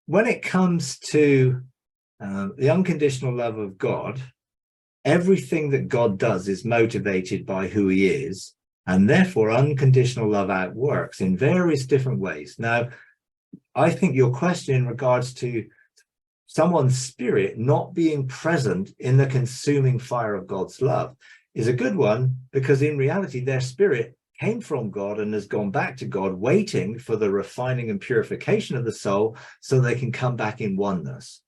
when it comes to the unconditional love of God, everything that God does is motivated by who he is, and therefore unconditional love outworks in various different ways. Now, I think your question in regards to someone's spirit not being present in the consuming fire of God's love is a good one, because in reality, their spirit came from God and has gone back to God, waiting for the refining and purification of the soul so they can come back in oneness.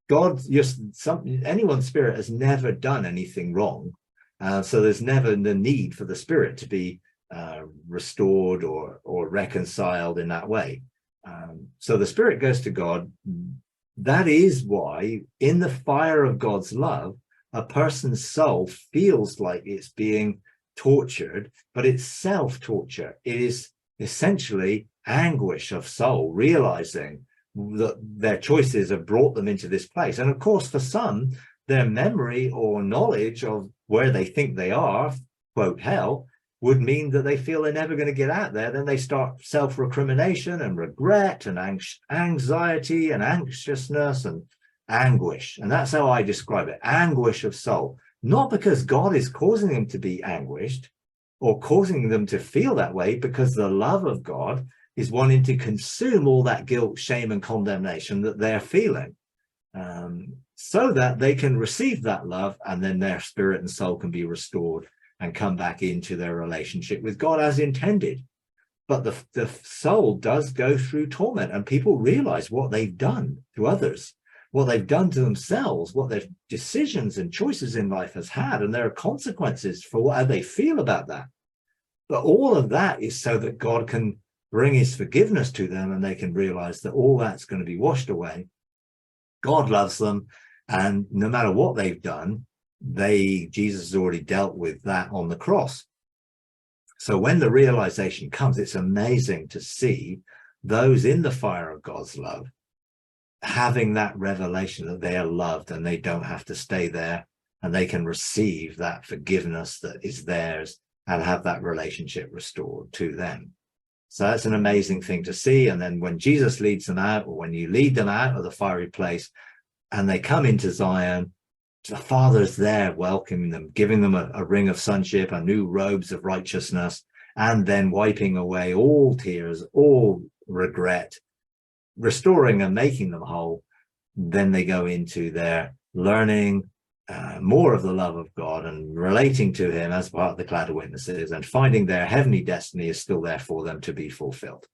Anyone's spirit has never done anything wrong. So there's never the need for the spirit to be restored or reconciled in that way. So the spirit goes to God. That is why in the fire of God's love, a person's soul feels like it's being tortured, but it's self-torture. It is essentially anguish of soul, realizing that their choices have brought them into this place. And of course, for some, their memory or knowledge of where they think they are, quote, hell, would mean that they feel they're never going to get out there. Then they start self-recrimination and regret and anxiety and anxiousness and anguish. And that's how I describe it, anguish of soul. Not because God is causing them to be anguished or causing them to feel that way, because the love of God is wanting to consume all that guilt, shame, and condemnation that they're feeling, so that they can receive that love, and then their spirit and soul can be restored and come back into their relationship with God as intended. But the soul does go through torment, and people realize what they've done to others, what they've done to themselves, what their decisions and choices in life has had, and there are consequences for how they feel about that. But all of that is so that God can bring his forgiveness to them, and they can realize that all that's going to be washed away. God loves them, and no matter what they've done, Jesus has already dealt with that on the cross. So when the realization comes, it's amazing to see those in the fire of God's love having that revelation that they are loved and they don't have to stay there, and they can receive that forgiveness that is theirs and have that relationship restored to them. So that's an amazing thing to see. And then when Jesus leads them out, or when you lead them out of the fiery place and they come into Zion, the Father's there welcoming them, giving them a ring of sonship, a new robes of righteousness, and then wiping away all tears, all regret, restoring and making them whole. Then they go into their learning more of the love of God and relating to him as part of the cloud of witnesses, and finding their heavenly destiny is still there for them to be fulfilled.